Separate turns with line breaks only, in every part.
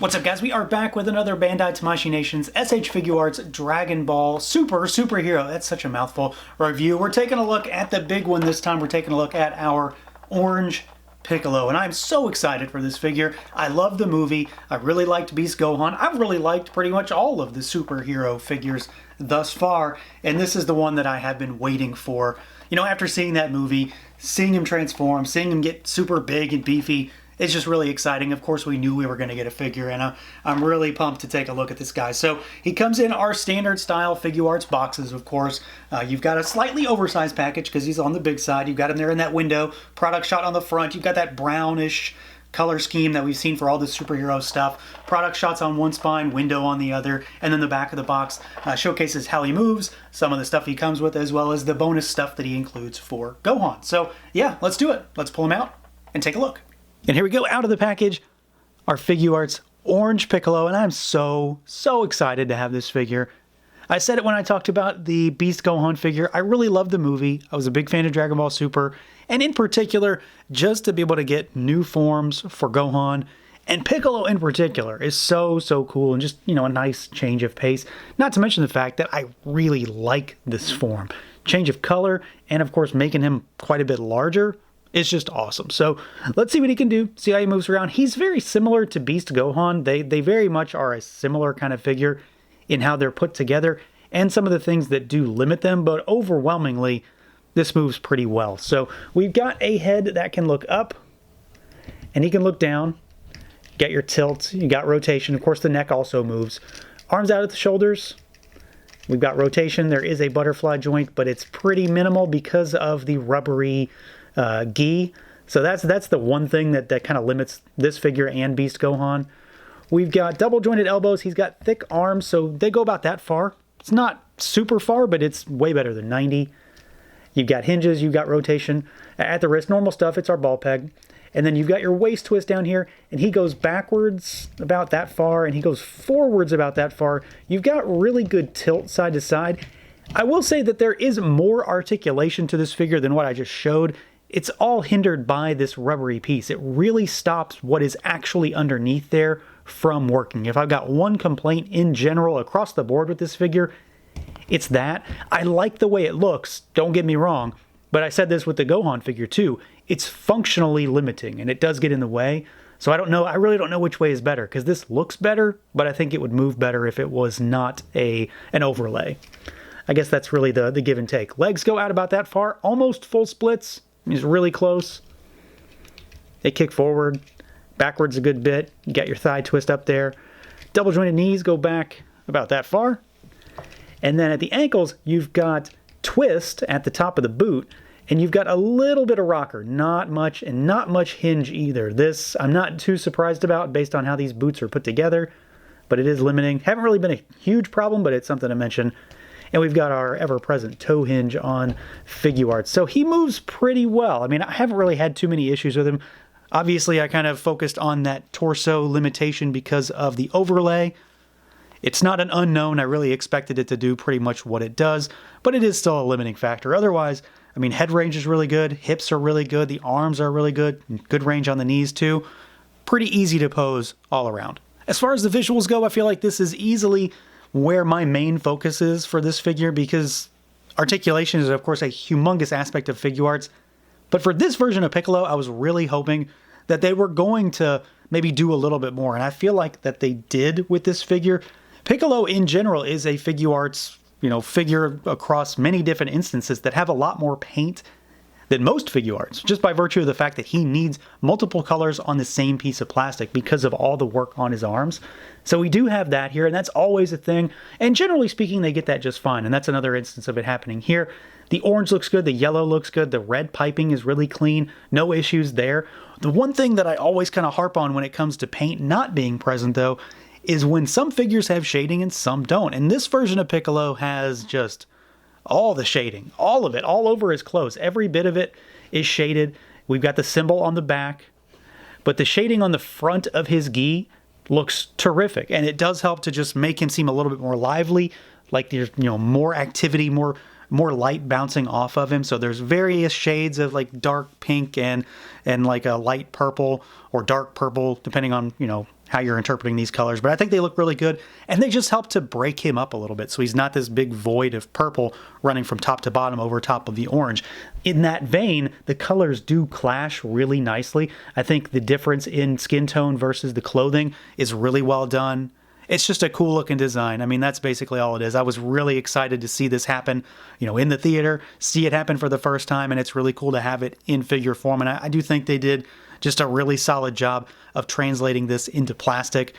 What's up, guys? We are back with another Bandai Tamashii Nations SH Figuarts Dragon Ball Superhero, that's such a mouthful, review. We're taking a look at the big one this time. We're taking a look at our orange Piccolo, and I'm so excited for this figure. I love the movie. I really liked Beast Gohan. I've really liked pretty much all of the superhero figures thus far, and this is the one that I have been waiting for. You know, after seeing that movie, seeing him transform, seeing him get super big and beefy, it's just really exciting. Of course, we knew we were going to get a figure, and I'm really pumped to take a look at this guy. So he comes in our standard style Figuarts boxes, of course. You've got a slightly oversized package because he's on the big side. You've got him there in that window, product shot on the front. You've got that brownish color scheme that we've seen for all the superhero stuff. Product shots on one spine, window on the other, and then the back of the box showcases how he moves, some of the stuff he comes with, as well as the bonus stuff that he includes for Gohan. So yeah, let's do it. Let's pull him out and take a look. And here we go, out of the package, our Figuarts Orange Piccolo, and I'm so excited to have this figure. I said it when I talked about the Beast Gohan figure. I really loved the movie. I was a big fan of Dragon Ball Super, and in particular, just to be able to get new forms for Gohan, and Piccolo in particular is so cool, and just, you know, a nice change of pace. Not to mention the fact that I really like this form. Change of color, and of course making him quite a bit larger. It's just awesome. So let's see what he can do, see how he moves around. He's very similar to Beast Gohan. They very much are a similar kind of figure in how they're put together and some of the things that do limit them, but overwhelmingly, this moves pretty well. So we've got a head that can look up and he can look down. You got your tilt, you got rotation. Of course, the neck also moves. Arms out at the shoulders. We've got rotation. There is a butterfly joint, but it's pretty minimal because of the rubbery gi. So that's the one thing that kind of limits this figure and Beast Gohan. We've got double jointed elbows. He's got thick arms, so they go about that far. It's not super far, but it's way better than 90. You've got hinges, you've got rotation at the wrist, normal stuff. It's our ball peg. And then you've got your waist twist down here, and he goes backwards about that far, and he goes forwards about that far. You've got really good tilt side to side. I will say that there is more articulation to this figure than what I just showed. It's all hindered by this rubbery piece. It really stops what is actually underneath there from working. If I've got one complaint in general across the board with this figure, it's that. I like the way it looks, don't get me wrong, but I said this with the Gohan figure too. It's functionally limiting, and it does get in the way. So I don't know, I really don't know which way is better, because this looks better, but I think it would move better if it was not an overlay. I guess that's really the give and take. Legs go out about that far, almost full splits. He's really close. They kick forward, backwards a good bit. You got your thigh twist up there. Double jointed knees go back about that far. And then at the ankles, you've got twist at the top of the boot, and you've got a little bit of rocker. Not much, and not much hinge either. This I'm not too surprised about based on how these boots are put together, but it is limiting. Haven't really been a huge problem, but it's something to mention. And we've got our ever-present toe hinge on Figuarts. So he moves pretty well. I mean, I haven't really had too many issues with him. Obviously, I kind of focused on that torso limitation because of the overlay. It's not an unknown. I really expected it to do pretty much what it does, but it is still a limiting factor. Otherwise, I mean, head range is really good. Hips are really good. The arms are really good. Good range on the knees, too. Pretty easy to pose all around. As far as the visuals go, I feel like this is easily where my main focus is for this figure, because articulation is, of course, a humongous aspect of Figuarts. But for this version of Piccolo, I was really hoping that they were going to maybe do a little bit more, and I feel like that they did with this figure. Piccolo, in general, is a Figuarts, you know, figure across many different instances that have a lot more paint than most Figuarts, just by virtue of the fact that he needs multiple colors on the same piece of plastic because of all the work on his arms. So we do have that here, and that's always a thing. And generally speaking, they get that just fine, and that's another instance of it happening here. The orange looks good, the yellow looks good, the red piping is really clean, no issues there. The one thing that I always kind of harp on when it comes to paint not being present, though, is when some figures have shading and some don't. And this version of Piccolo has just all the shading, all of it, all over his clothes. Every bit of it is shaded. We've got the symbol on the back, but the shading on the front of his gi looks terrific, and it does help to just make him seem a little bit more lively, like there's, you know, more activity, more light bouncing off of him. So there's various shades of like dark pink and like a light purple or dark purple, depending on, you know, how you're interpreting these colors, but I think they look really good, and they just help to break him up a little bit so he's not this big void of purple running from top to bottom over top of the orange. In that vein, the colors do clash really nicely. I think the difference in skin tone versus the clothing is really well done. It's just a cool looking design. I mean, that's basically all it is. I was really excited to see this happen, in the theater, see it happen for the first time, and it's really cool to have it in figure form. And I do think they did just a really solid job of translating this into plastic.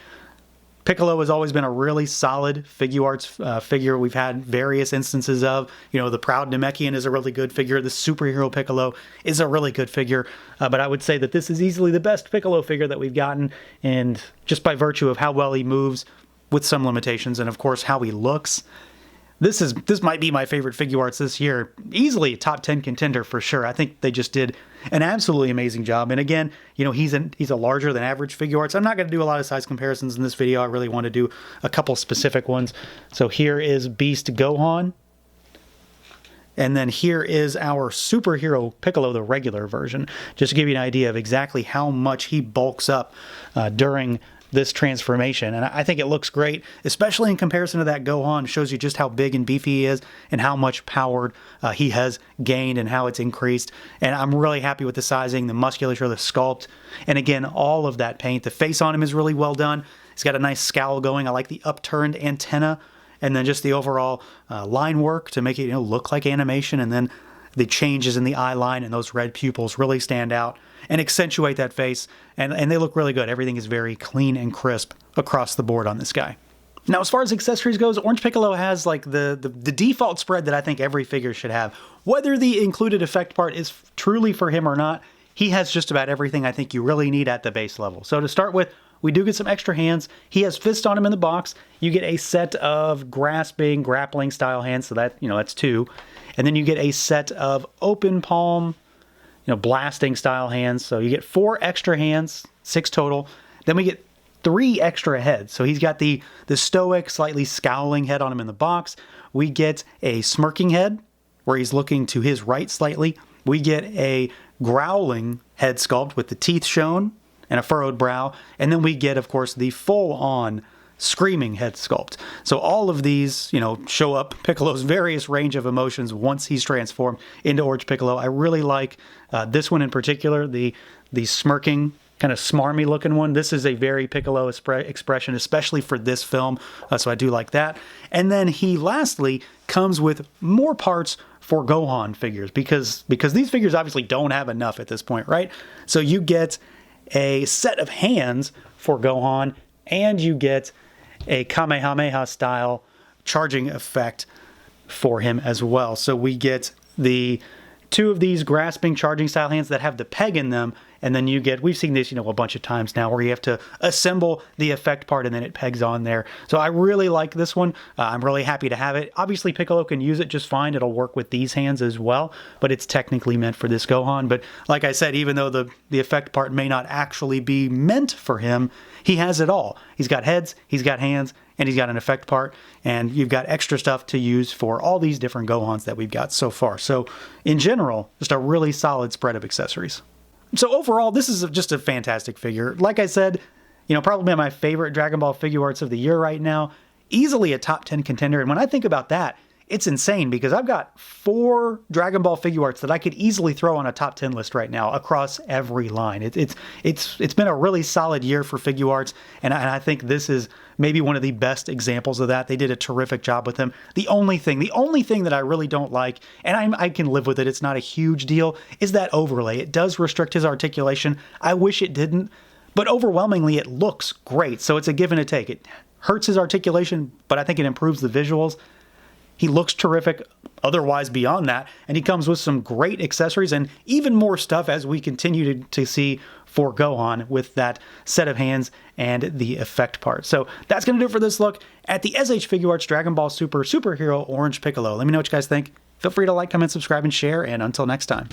Piccolo has always been a really solid Figuarts figure. We've had various instances of, the Proud Namekian is a really good figure. The Superhero Piccolo is a really good figure. But I would say that this is easily the best Piccolo figure that we've gotten. And just by virtue of how well he moves, with some limitations, and of course how he looks, this might be my favorite Figuarts this year. Easily a top 10 contender for sure. I think they just did an absolutely amazing job. And again, he's a larger than average Figuarts. I'm not going to do a lot of size comparisons in this video. I really want to do a couple specific ones. So here is Beast Gohan. And then here is our Superhero Piccolo, the regular version, just to give you an idea of exactly how much he bulks up during this transformation. And I think it looks great, especially in comparison to that Gohan. It shows you just how big and beefy he is and how much power he has gained and how it's increased. And I'm really happy with the sizing, the musculature, the sculpt, and again, all of that paint. The face on him is really well done. He's got a nice scowl going. I like the upturned antenna, and then just the overall line work to make it look like animation, and then the changes in the eye line and those red pupils really stand out and accentuate that face, and they look really good. Everything is very clean and crisp across the board on this guy. Now, as far as accessories goes, Orange Piccolo has like the default spread that I think every figure should have. Whether the included effect part is truly for him or not, he has just about everything I think you really need at the base level. So to start with, we do get some extra hands. He has fists on him in the box. You get a set of grasping, grappling style hands, so that, that's 2. And then you get a set of open palm, blasting style hands. So you get 4 extra hands, 6 total. Then we get 3 extra heads. So he's got the stoic, slightly scowling head on him in the box. We get a smirking head where he's looking to his right slightly. We get a growling head sculpt with the teeth shown and a furrowed brow. And then we get, of course, the full-on screaming head sculpt. So all of these, show up Piccolo's various range of emotions once he's transformed into Orange Piccolo. I really like this one in particular, the smirking, kind of smarmy looking one. This is a very Piccolo expression, especially for this film. So I do like that. And then he lastly comes with more parts for Gohan figures because these figures obviously don't have enough at this point, right? So you get a set of hands for Gohan, and you get a Kamehameha style charging effect for him as well. So we get the 2 of these grasping charging style hands that have the peg in them, and then you get, we've seen this, a bunch of times now, where you have to assemble the effect part and then it pegs on there. So I really like this one. I'm really happy to have it. Obviously, Piccolo can use it just fine. It'll work with these hands as well, but it's technically meant for this Gohan. But like I said, even though the effect part may not actually be meant for him, he has it all. He's got heads, he's got hands, and he's got an effect part, and you've got extra stuff to use for all these different Gohans that we've got so far. So in general, just a really solid spread of accessories. So overall, this is just a fantastic figure. Like I said, probably my favorite Dragon Ball Figuarts of the year right now. Easily a top 10 contender. And when I think about that, it's insane because I've got 4 Dragon Ball Figuarts that I could easily throw on a top 10 list right now across every line. It's been a really solid year for Figuarts, and I think this is maybe one of the best examples of that. They did a terrific job with him. The only thing that I really don't like, and I can live with it, it's not a huge deal, is that overlay. It does restrict his articulation. I wish it didn't, but overwhelmingly it looks great. So it's a give and a take. It hurts his articulation, but I think it improves the visuals. He looks terrific otherwise beyond that, and he comes with some great accessories and even more stuff as we continue to see for Gohan with that set of hands and the effect part. So that's going to do it for this look at the SH Figuarts Dragon Ball Super Superhero Orange Piccolo. Let me know what you guys think. Feel free to like, comment, subscribe, and share, and until next time.